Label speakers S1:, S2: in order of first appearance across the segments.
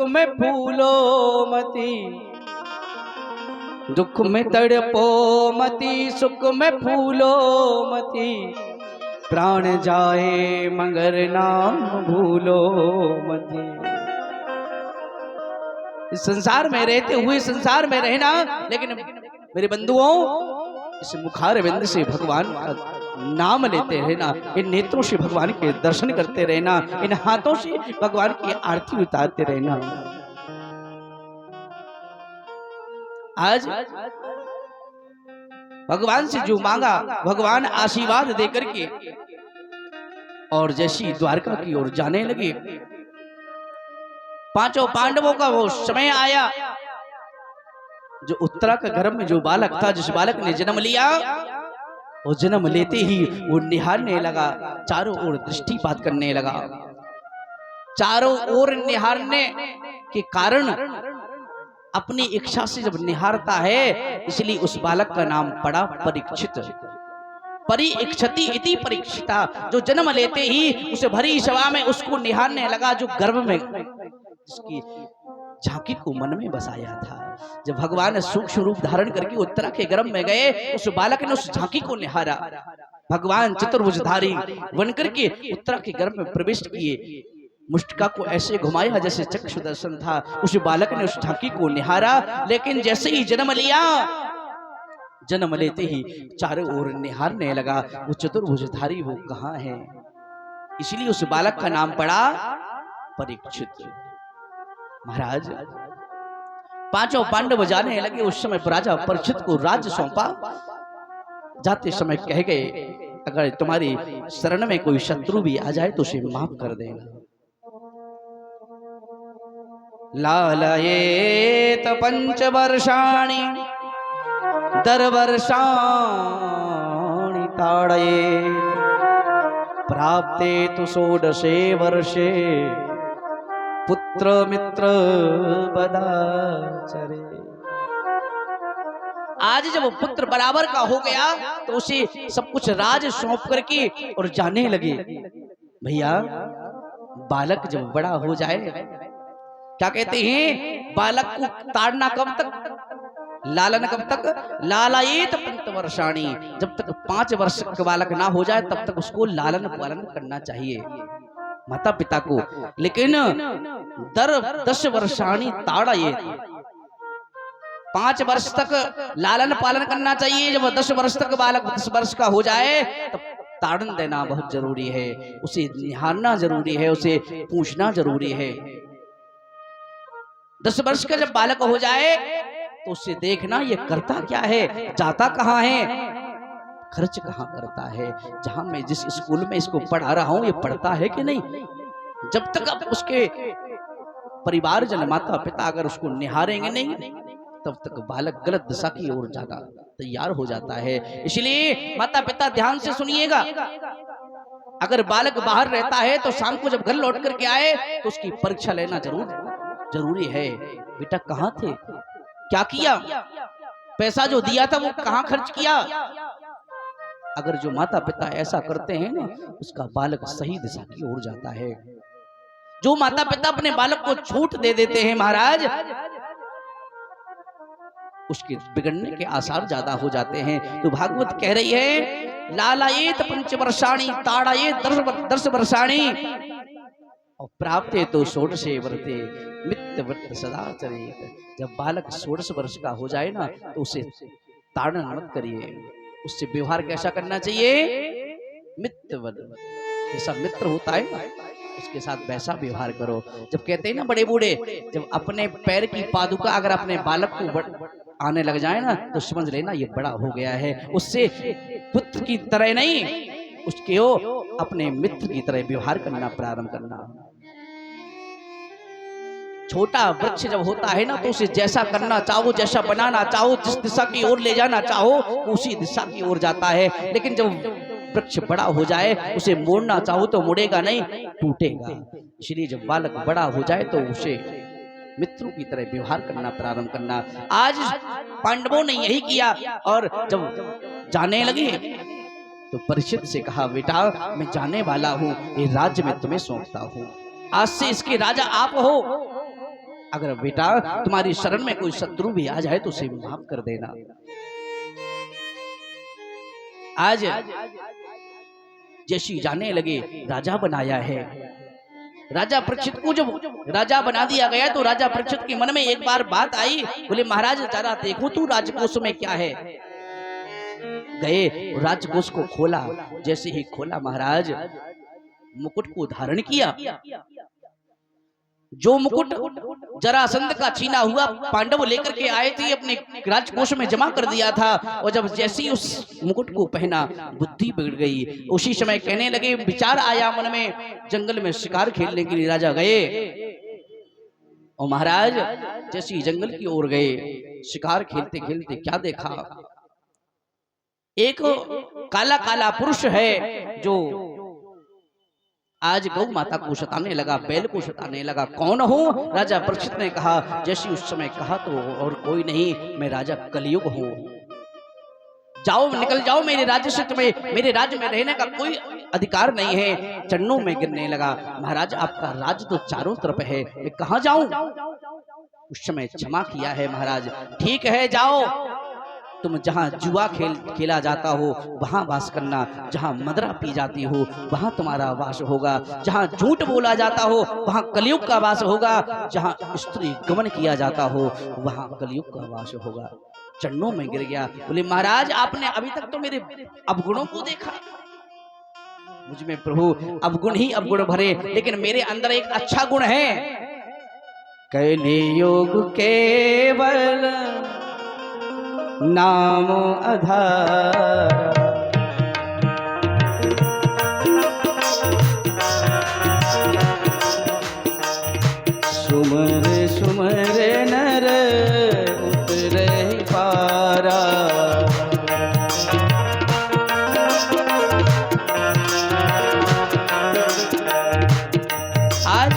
S1: में फूलो मती, दुख में तड़पो मती, सुख में फूलो मती, प्राण जाए मगर नाम भूलो मती। इस संसार में रहते हुए संसार में रहना, लेकिन मेरे बंधुओं इस मुखार बिंद से भगवान का नाम लेते रहना, इन नेत्रों से भगवान के दर्शन करते रहना, इन हाथों से भगवान की आरती उतारते रहना। आज भगवान से जो मांगा भगवान आशीर्वाद देकर के और जैसी द्वारका की ओर जाने लगे, पांचों पांडवों का वो समय आया। जो उत्तरा का गर्भ में जो बालक था, जिस बालक ने जन्म लिया, वो जन्म लेते ही वो निहारने लगा, चारों ओर दृष्टिपात करने लगा। चारों ओर निहारने के कारण अपनी इच्छा से जब निहारता है, इसलिए उस बालक का नाम पड़ा परीक्षित। परीक्षति इति परीक्षिता, जो जन्म लेते ही उसे भरी सभा में उसको निहारने लगा, जो गर्भ में उसकी झांकी को मन में बसाया था। जब भगवान सूक्ष्म रूप धारण करके उत्तरा के गर्भ में गए, उस बालक ने उस झांकी को निहारा। भगवान चतुर्भुजधारी बनकर के उत्तरा के गर्भ में प्रवेश किए, मुष्टिका को ऐसे घुमाया जैसे चक्षु दर्शन था। उस बालक ने उस झांकी को निहारा, लेकिन जैसे ही जन्म लिया, जन्म लेते ही चारों ओर निहारने लगा, वो चतुर्भुजधारी वो कहाँ है। इसलिए उस बालक का नाम पड़ा परीक्षित। महाराज पांचों पांडव जाने लगे। उस समय राजा परीक्षित को राज्य सौंपा। जाते समय कह गए, अगर तुम्हारी शरण में कोई शत्रु भी आ जाए तो उसे माफ कर देना। लालयेत पंचवर्षाणि दरवर्षाणि ताड़येत्, प्राप्ते तु षोडशे वर्षे पुत्र मित्र बदाचरे। आज जब पुत्र बराबर का हो गया तो उसे सब कुछ राज सौंप करके और जाने लगे। भैया बालक जब बड़ा हो जाए, क्या कहते हैं, बालक को ताड़ना कब तक, लालन कब तक, लालयेत पंचवर्षाणि, जब तक 5 वर्ष का बालक ना हो जाए तब तक उसको लालन पालन करना चाहिए माता पिता को। लेकिन 10 वर्षाणि ताड़येत, 5 वर्ष तक लालन पालन करना चाहिए। जब 10 वर्ष तक बालक 10 वर्ष का हो जाए तब ताड़न देना बहुत जरूरी है, उसे निहारना जरूरी है, उसे पूछना जरूरी है। 10 वर्ष का जब बालक हो जाए तो उससे देखना ये करता क्या है, जाता कहाँ है, खर्च कहाँ करता है, जहां मैं जिस स्कूल में इसको पढ़ा रहा हूं ये पढ़ता है कि नहीं। जब तक अब उसके परिवारजन माता पिता अगर उसको निहारेंगे नहीं, तब तक बालक गलत दिशा की ओर जाना तैयार हो जाता है। इसलिए माता पिता ध्यान से सुनिएगा। अगर बालक बाहर रहता है तो शाम को जब घर लौट करके आए तो उसकी परीक्षा लेना जरूरी है। बेटा कहाँ थे, क्या किया, पैसा जो दिया था वो कहाँ खर्च किया। अगर जो माता पिता ऐसा करते हैं ना, उसका बालक सही दिशा की ओर जाता है। जो माता पिता अपने बालक को छूट दे देते हैं महाराज, उसके बिगड़ने के आसार ज्यादा हो जाते हैं। तो भागवत कह रही है, लालयेत पंचवर्षाणि ताड़येत 10 वर्षाणि और प्राप्ते तो षोडशे वर्ते मित्र व्रत सदाचरेत्। जब बालक 16 वर्ष का हो जाए ना तो उसे ताड़ना मत करिए, उससे व्यवहार कैसा करना चाहिए, मित्र व्रत, जैसा मित्र होता है ना उसके साथ वैसा व्यवहार करो। जब कहते हैं ना बड़े बूढ़े, जब अपने पैर की पादुका अगर अपने बालक को आने लग जाए ना तो समझ लेना ये बड़ा हो गया है। उससे पुत्र की तरह नहीं, उसके अपने मित्र की तरह व्यवहार करना प्रारंभ करना। छोटा वृक्ष जब होता है ना तो उसे जैसा करना चाहो, जैसा बनाना चाहो, जिस दिशा की ओर ले जाना चाहो उसी दिशा की ओर जाता है। लेकिन जब वृक्ष बड़ा हो जाए उसे मोड़ना चाहो तो मुड़ेगा नहीं, टूटेगा। इसलिए जब बालक बड़ा हो जाए तो उसे मित्रों की तरह व्यवहार करना प्रारंभ करना। आज पांडवों ने यही किया और जब जाने लगे तो परीक्षित से कहा, बेटा मैं जाने वाला हूँ, ये राज्य में तुम्हें सौंपता हूँ, आज से इसके राजा आप हो। अगर बेटा तुम्हारी शरण में कोई शत्रु भी आ जाए तो उसे माफ कर देना। आज जैसी जाने लगे राजा बनाया है, राजा परीक्षित को जब राजा बना दिया गया तो राजा परीक्षित के मन में एक बार बात आई, बोले महाराज जरा देखो तू राजकोष में क्या है। गए राजकोष को खोला, जैसे ही खोला महाराज मुकुट को धारण किया। जो मुकुट जरासंध का छीना हुआ पांडव लेकर के आए थे अपने राजकोष में जमा कर दिया था, और जब जैसे ही उस मुकुट को पहना बुद्धि बिगड़ गई। उसी समय कहने लगे, विचार आया मन में, जंगल में शिकार खेलने के लिए राजा गए। और महाराज जैसे ही जंगल की ओर गए, शिकार खेलते खेलते क्या देखा, एक काला काला पुरुष है जो आज गौ माता को सताने लगा, बैल को सताने लगा। कौन हो? राजा परीक्षित ने कहा, जैसे उस समय कहा तो और कोई नहीं, मैं राजा कलयुग हूँ। जाओ निकल जाओ, मेरे राज्य से तुम्हें मेरे राज्य में रहने का कोई अधिकार नहीं है। चरणों में गिरने लगा, महाराज आपका राज्य तो चारों तरफ है, मैं कहाँ जाऊं? उस समय क्षमा किया है महाराज, ठीक है जाओ, तुम जहाँ जुआ खेला जाता हो वहाँ वास करना, जहाँ मदरा पी जाती हो वहाँ तुम्हारा वास होगा, जहाँ झूठ बोला जाता हो वहाँ कलयुग का वास होगा, जहाँ स्त्री गमन किया जाता हो वहाँ कलयुग का वास होगा। चरणों में गिर गया, बोले महाराज आपने अभी तक तो मेरे अवगुणों को देखा, मुझ में प्रभु अवगुण ही अवगुण भरे, लेकिन मेरे अंदर एक अच्छा गुण है, कलियुग केवल नाम आधार। सुमर सुमर नर उतरे पारा, आज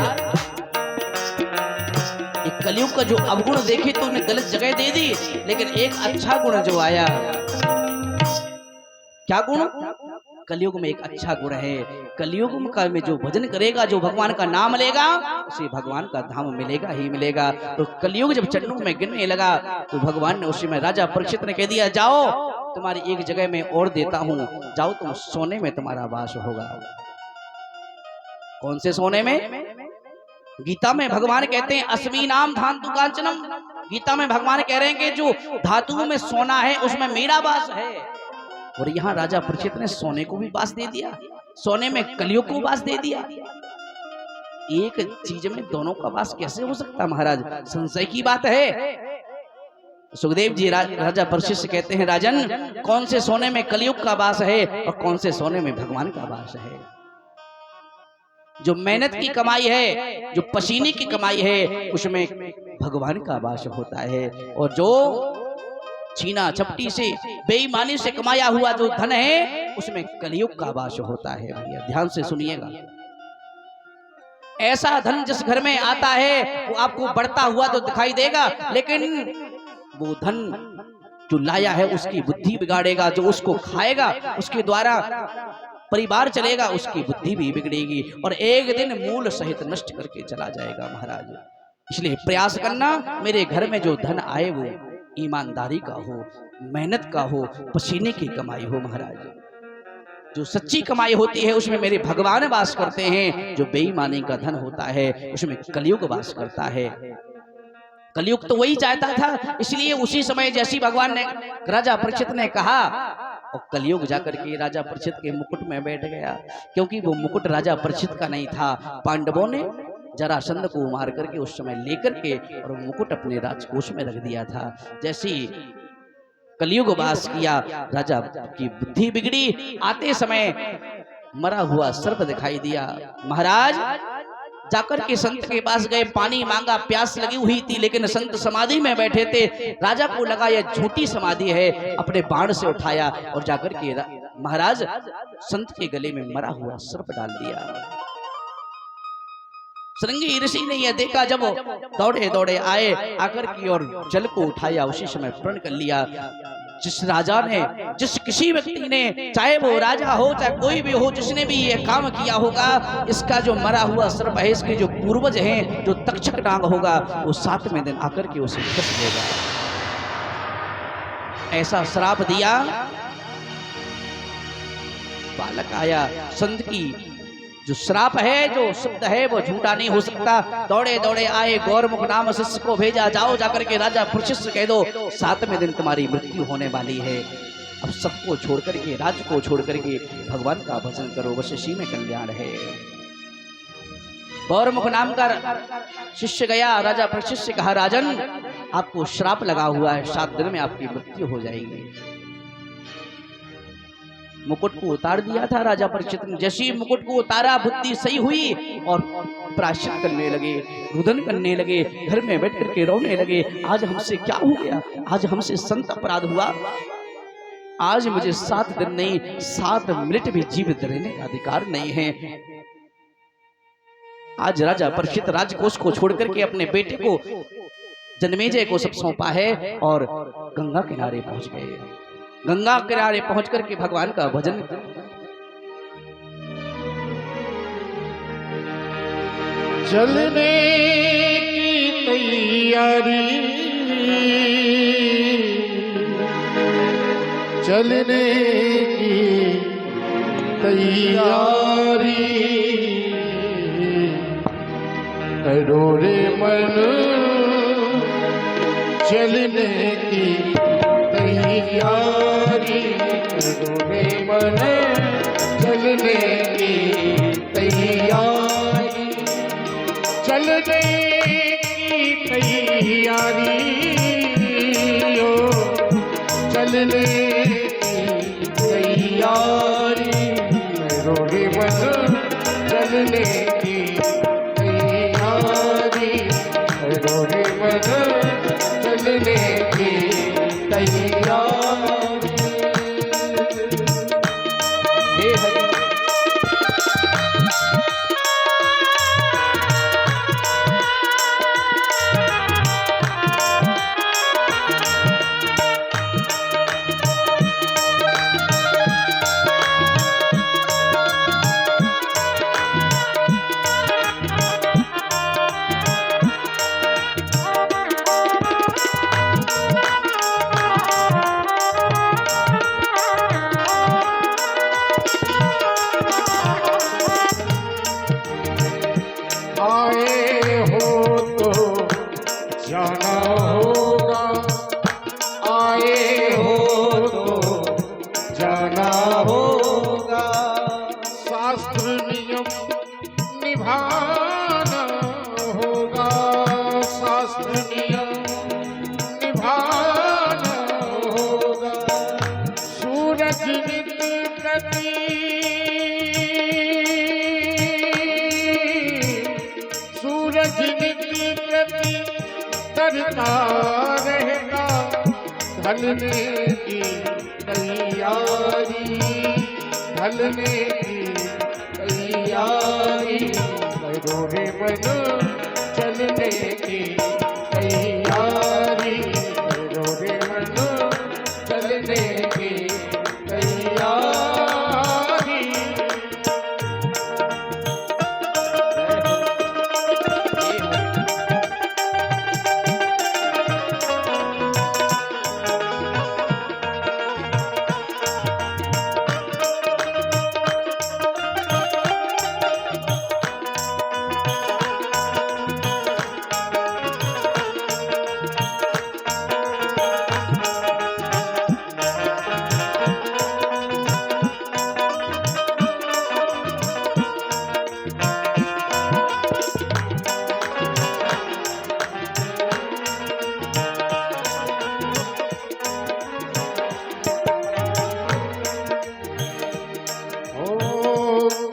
S1: कलयुग का जो अवगुण देखे तो उन्हें गलत जगह दे दी, लेकिन एक अच्छा गुण जो आया, क्या गुण? कलयुग में एक अच्छा गुण है, कलयुग का में जो भजन करेगा, जो भगवान का नाम लेगा, उसे भगवान का धाम मिलेगा ही मिलेगा। तो कलयुग जब चरणों में गिरने लगा तो भगवान ने उसी में राजा परीक्षित ने कह दिया, जाओ तुम्हारी एक जगह में और देता हूं, जाओ तुम सोने में तुम्हारा वास होगा। कौन से सोने में? गीता में भगवान कहते हैं अस्मी नाम धातु कांचनम, गीता में भगवान कह रहे हैं कि जो धातुओं में सोना है उसमें मेरा वास है। और यहाँ राजा परीक्षित ने सोने को भी वास दे दिया, सोने में कलयुग को वास दे दिया। एक चीज में दोनों का वास कैसे हो सकता महाराज? संशय की बात है। सुखदेव जी राजा परीक्षित से कहते हैं, राजन कौन से सोने में कलयुग का वास है और कौन से सोने में भगवान का वास है? जो मेहनत की कमाई है, जो पसीने की कमाई है, उसमें भगवान का वास होता है, और जो छीना झपटी से बेईमानी से कमाया हुआ जो धन है उसमें कलयुग का वास होता है। भैया ध्यान से सुनिएगा, ऐसा धन जिस घर में आता है वो आपको बढ़ता हुआ तो दिखाई देगा, लेकिन वो धन जो लाया है उसकी बुद्धि बिगाड़ेगा, जो उसको खाएगा उसके द्वारा परिवार चलेगा, उसकी बुद्धि भी बिगड़ेगी और एक दिन मूल सहित नष्ट करके चला जाएगा महाराज। इसलिए प्रयास करना मेरे घर में जो धन आए वो ईमानदारी का हो, मेहनत का हो, पसीने की कमाई हो महाराज। जो सच्ची कमाई होती है उसमें मेरे भगवान वास करते हैं, जो बेईमानी का धन होता है उसमें कलयुग वास करता है। कलयुग तो वही चाहता था, इसलिए उसी समय जैसी भगवान ने राजा परीक्षित ने कहा और कलयुग जाकर के राजा परीक्षित के मुकुट में बैठ गया, क्योंकि वो मुकुट राजा परीक्षित का नहीं था, पांडवों ने जरासंध को मार करके उस समय लेकर के और मुकुट अपने राजकोष में रख दिया था। जैसे कलयुग वास किया, राजा की बुद्धि बिगड़ी, आते समय मरा हुआ सर्प दिखाई दिया। महाराज जाकर के संत के पास गए, पानी मांगा, प्यास लगी हुई थी, लेकिन संत समाधि में बैठे थे। राजा को लगा यह झूठी समाधि है, अपने बाण से उठाया और जाकर के महाराज संत के गले में मरा हुआ सर्प डाल दिया। श्रृंगी ऋषि ने यह देखा, जब दौड़े दौड़े आए, आकर की और जल को उठाया, उसी समय प्रण कर लिया। जिस राजा ने, जिस किसी व्यक्ति ने, चाहे वो राजा हो चाहे कोई भी हो, जिसने भी ये काम किया होगा, इसका जो मरा हुआ सर्प है, इसके जो पूर्वज हैं, जो तक्षक नाग होगा, वो 7वें दिन आकर के उसे डस लेगा। ऐसा श्राप दिया। बालक आया, संत की जो श्राप है, जो शब्द है, वो झूठा नहीं हो सकता। दौड़े दौड़े आए, गौरमुख नाम शिष्य को भेजा, जाओ जाकर के राजा परीक्षित से कह दो 7वें दिन तुम्हारी मृत्यु होने वाली है। अब सबको छोड़ करके, राज्य को छोड़ करके भगवान का भजन करो, बस इसी में कल्याण है। गौरमुख नाम का शिष्य गया, राजा परीक्षित से कहा, राजन आपको श्राप लगा हुआ है, 7 दिन में आपकी मृत्यु हो जाएगी। मुकुट को उतार दिया था राजा परीक्षित ने। जैसे ही मुकुट को उतारा, बुद्धि सही हुई और प्रायश्चित करने लगे, रुदन करने लगे, घर में बैठ करके रोने लगे। आज हमसे क्या हो गया, आज हमसे संत अपराध हुआ, आज मुझे 7 दिन नहीं 7 मिनट भी जीवित रहने का अधिकार नहीं है। आज राजा परीक्षित राजकोष को छोड़ करके अपने बेटे को, जन्मेजय को सब सौंपा है और गंगा किनारे पहुंच गए। गंगा किनारे पहुंच करके भगवान का भजन।
S2: चलने की तैयारी, चलने की तैयारी, करो रे मन चलने की तैयारी, करो रे मन चलने की तैयारी, चलने की तैयारी, ओ चलने की तैयारी, करो रे मन चलने की तैयारी, करो रे मन चलने की तैयारी। करता रहेगा, ढलने की तैयारी, ढलने की तैयारी, करो रे मन चलने की तैयारी, करो रे मन चलने की तैयारी।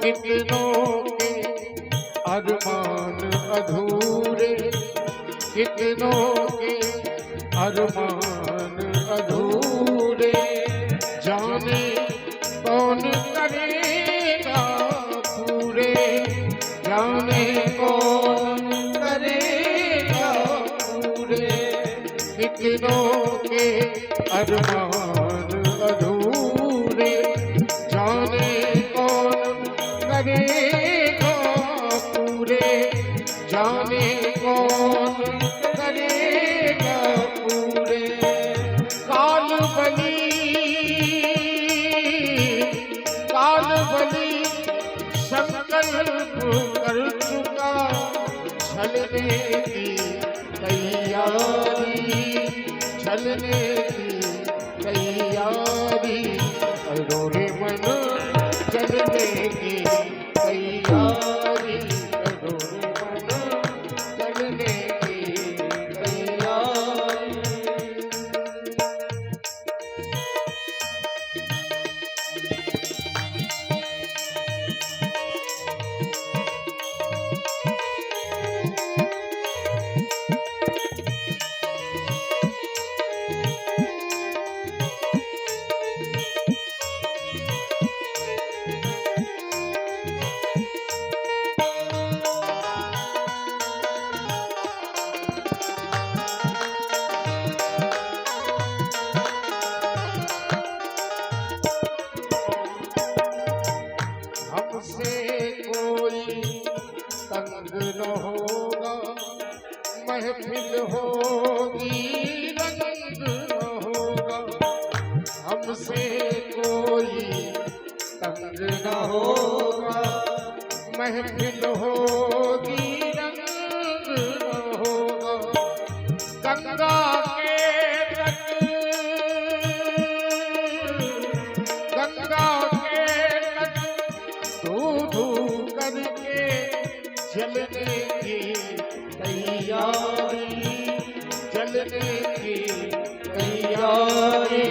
S2: कितनों के अरमान अधूरे, कितनों के अरमान अधूरे, जाने कौन करेगा पूरे, जाने कौन करेगा पूरे। दिनों के अरमान अधूरे, जाने कौन करेगा पूरे, जाने कौन करेगा पूरे। काल बली, काल बली संकल्प कर चुका, छलने की तैयारी, छलने की तैयारी, अधूरे मन चलने की तैयारी, अधूरे मन चलने की तैयारी। हमसे कोई तंग न होगा, महफिल होगी रंग न होगा। हमसे कोई तंग न होगा, महफिल होगी रंग न होगा। गंगा के तट, गंगा के तट धू करके जलने की तैयारी, जलने की तैयारी,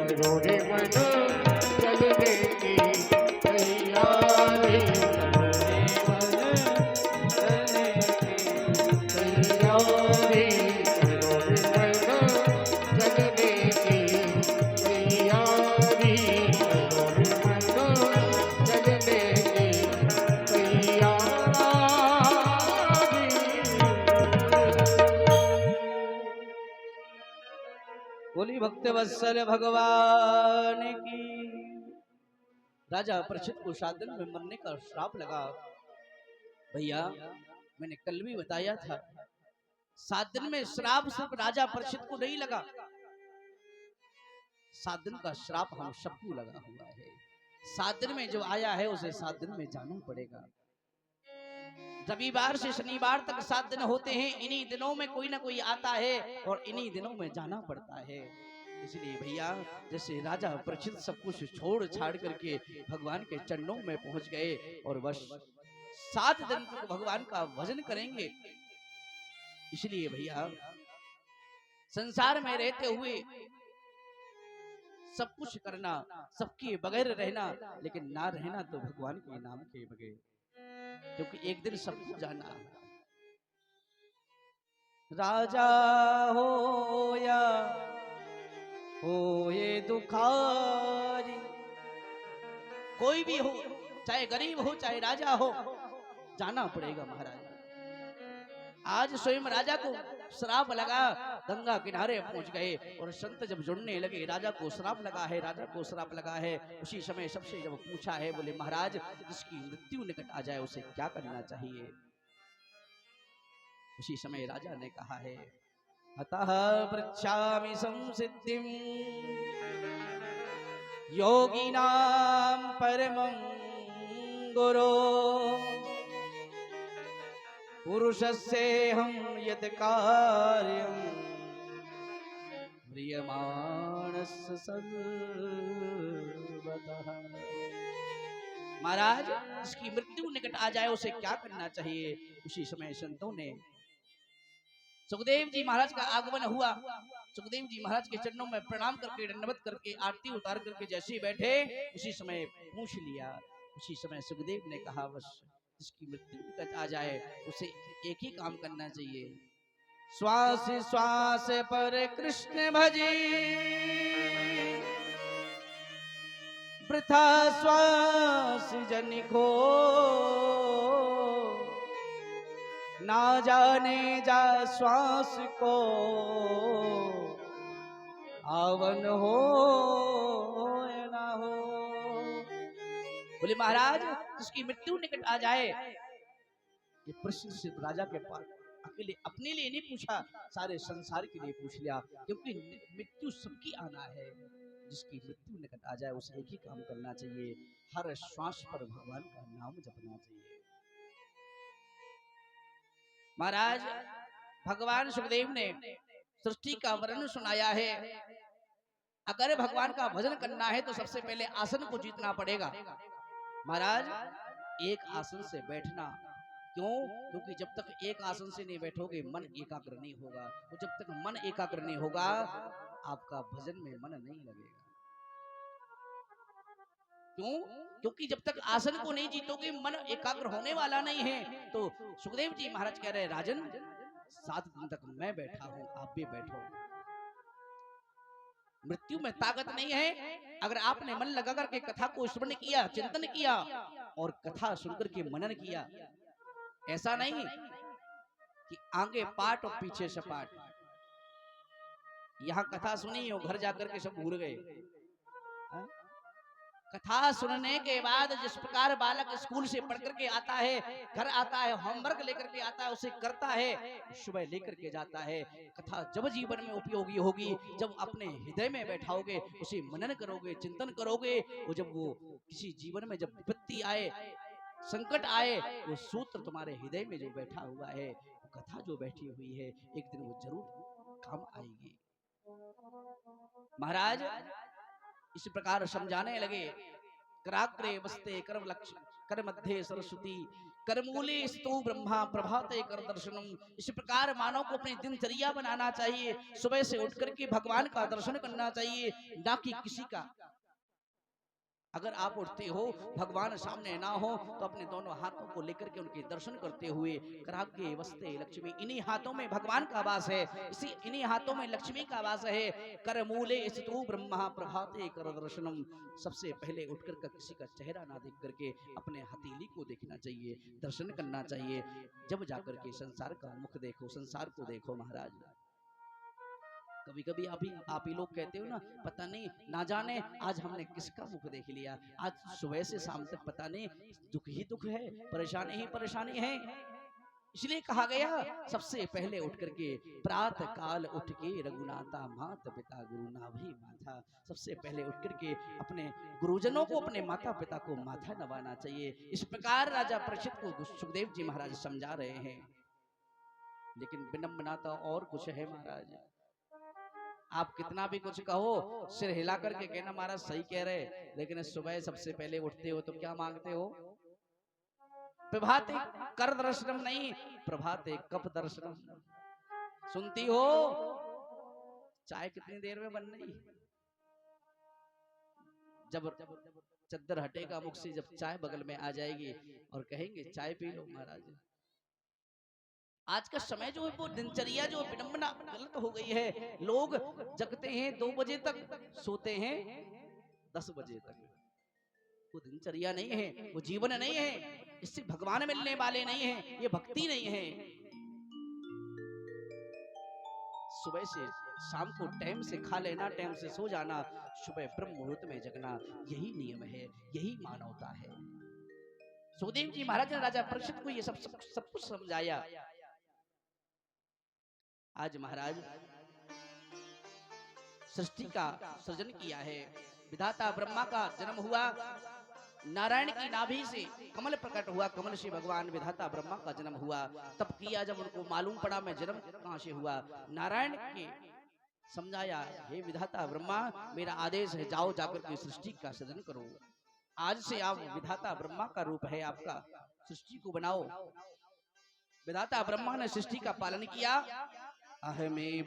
S2: अधूरे मन जलने की तैयारी, अधूरे मन जलने की तैयारी, अधूरे मन जलने की तैयारी, अधूरे मन जलने की तैयारी।
S1: बोली भक्त वत्सल भगवान की। राजा परीक्षित को 7 दिन में मरने का श्राप लगा। भैया मैंने कल भी बताया था, 7 दिन में श्राप सिर्फ राजा परीक्षित को नहीं लगा, 7 दिन का श्राप हम सबको लगा हुआ है। 7 दिन में जो आया है उसे 7 दिन में जाना पड़ेगा। रविवार से शनिवार तक 7 दिन होते हैं, इन्हीं दिनों में कोई ना कोई आता है और इन्हीं दिनों में जाना पड़ता है। इसलिए भैया जैसे राजा परीक्षित सब कुछ छोड़ छाड़ करके भगवान के चरणों में पहुंच गए और बस 7 दिन तक भगवान का भजन करेंगे। इसलिए भैया संसार में रहते हुए सब कुछ करना, सबके बगैर रहना, लेकिन ना रहना तो भगवान के नाम के बगैर, क्योंकि एक दिन सबको जाना है। राजा हो या हो ये दुखारी, कोई भी हो, चाहे गरीब हो चाहे राजा हो, जाना पड़ेगा महाराज। आज स्वयं राजा को श्राप लगा, गंगा किनारे पहुंच गए और संत जब जुड़ने लगे, राजा को श्राप लगा है, राजा को श्राप लगा है। उसी समय सबसे जब पूछा है, बोले महाराज जिसकी मृत्यु निकट आ जाए उसे क्या करना चाहिए। उसी समय राजा ने कहा है, अतः पृच्छामि संसिद्धिं योगिनां परमं गुरो, पुरुषस्येहं यत् कार्यं म्रियमाणस्य सर्वतः। महाराज जिसकी मृत्यु निकट आ जाए उसे क्या करना चाहिए। उसी समय संतों ने, सुखदेव जी महाराज का आगमन हुआ, सुखदेव जी महाराज के चरणों में प्रणाम करके दंडवत करके आरती उतार करके जैसे ही बैठे उसी समय पूछ लिया। उसी समय सुखदेव ने कहा, बस जिसकी मृत्यु निकट आ जाए उसे एक ही काम करना चाहिए, श्वास श्वास पर कृष्ण भजी, वृथा श्वास जनिको, ना जाने जा श्वास को आवन हो ना हो। बोले महाराज जिसकी मृत्यु निकट आ जाए, ये प्रश्न सिर्फ राजा के पास अकेले अपने लिए नहीं पूछा, सारे संसार के लिए पूछ लिया, क्योंकि मृत्यु सबकी आना है। जिसकी मृत्यु निकट आ जाए उसे एक ही काम करना चाहिए, हर श्वास पर भगवान का नाम जपना चाहिए। महाराज भगवान सुखदेव ने सृष्टि का वर्णन सुनाया है। अगर भगवान का भजन करना है तो सबसे पहले आसन को जीतना पड़ेगा। महाराज एक आसन से बैठना, क्यों? क्योंकि जब तक एक आसन से नहीं बैठोगे मन एकाग्र नहीं होगा, तो जब तक मन एकाग्र नहीं होगा आपका भजन में मन नहीं लगेगा। क्यों? क्योंकि जब तक आसन को नहीं जीतोगे मन एकाग्र होने वाला नहीं है। तो सुखदेव जी महाराज कह रहे हैं, राजन 7 दिन तक मैं बैठा हूं, आप भी बैठो। मृत्यु में ताकत नहीं है। अगर आपने मन लगा करके कथा को स्मरण किया, चिंतन किया और कथा सुनकर के मनन किया, ऐसा नहीं कि आगे पाठ और पीछे सपाट। यहां कथा सुनी और घर जाकर के सब भूल गए। कथा सुनने के बाद जिस प्रकार बालक स्कूल से पढ़ करके आता है, घर आता है, होमवर्क लेकर के आता है, उसे करता है, सुबह लेकर के जाता है। कथा जब जीवन में उपयोगी होगी, जब अपने हृदय में बैठाओगे, उसे मनन करोगे, चिंतन करोगे, वो जब वो किसी जीवन में जब विपत्ति आए, संकट आए, वो सूत्र तुम्हारे हृदय में जो बैठा हुआ है, वो कथा जो बैठी हुई है, एक दिन वो जरूर काम आएगी। महाराज इस प्रकार समझाने लगे, कराग्रे वस्ते कर्म लक्ष्य कर मध्य सरस्वती करमूले स्तु ब्रह्मा प्रभाते कर दर्शनम। इस प्रकार मानव को अपनी दिनचर्या बनाना चाहिए, सुबह से उठ करके भगवान का दर्शन करना चाहिए, ना कि किसी का। अगर आप उठते हो भगवान सामने ना हो तो अपने दोनों हाथों को लेकर के उनके दर्शन करते हुए, कराग्रे वस्ते लक्ष्मी, इन्हीं हाथों में भगवान का वास है, इसी इन्हीं हाथों में लक्ष्मी का वास है। कर मूले स्थितो ब्रह्मा प्रभाते कर दर्शनम। सबसे पहले उठकर किसी का चेहरा ना देख करके अपने हथेली को देखना चाहिए, दर्शन करना चाहिए, जब जाकर के संसार का मुख देखो, संसार को देखो। महाराज कभी कभी आप ही लोग कहते हो ना, पता नहीं ना जाने आज हमने किसका मुख देख लिया, आज सुबह से शाम तक पता नहीं दुख ही दुख है, परेशानी ही परेशानी है। इसलिए कहा गया सबसे पहले उठ करके प्रातः काल उठ के रघुनाथा माता पिता गुरु नाभि माथा। सबसे पहले उठ करके अपने गुरुजनों को, अपने माता पिता को माथा नवाना चाहिए। इस प्रकार राजा परीक्षित को सुखदेव जी महाराज समझा रहे हैं। लेकिन विनम्रता तो और कुछ है महाराज, आप कितना भी कुछ कहो, सिर हिला करके कहना महाराज सही कह रहे, लेकिन सुबह सबसे पहले उठते हो तो क्या मांगते हो? प्रभाते कर दर्शनम नहीं, प्रभाते कप दर्शनम। सुनती हो चाय कितनी देर में बन रही? जब चद्दर हटेगा मुख से, जब चाय बगल में आ जाएगी और कहेंगे चाय पी लो महाराज। आज का समय जो है वो दिनचर्या जो विडंबना गलत हो गई है। लोग जगते हैं 2 बजे तक, सोते हैं 10 बजे तक। वो दिनचर्या नहीं है, वो जीवन नहीं है, इससे भगवान मिलने वाले नहीं है, ये भक्ति नहीं है। सुबह से शाम को टाइम से खा लेना, टाइम से सो जाना, सुबह ब्रह्म मुहूर्त में जगना, यही नियम है, यही मानवता है। सुखदेव जी महाराज ने राजा परीक्षित को ये सब कुछ समझाया। आज महाराज सृष्टि का सृजन किया है, विधाता ब्रह्मा का जन्म हुआ, नारायण की नाभि से कमल प्रकट हुआ, कमल से भगवान विधाता ब्रह्मा का जन्म हुआ। तब किया जब उनको मालूम पड़ा मैं जन्म कहां से हुआ, नारायण के समझाया, हे विधाता ब्रह्मा मेरा आदेश है, जाओ जाकर के सृष्टि का सृजन करो। आज से आप विधाता ब्रह्मा का रूप है आपका, सृष्टि को बनाओ। विधाता ब्रह्मा ने सृष्टि का पालन किया। अहमेवासमेवाग्रे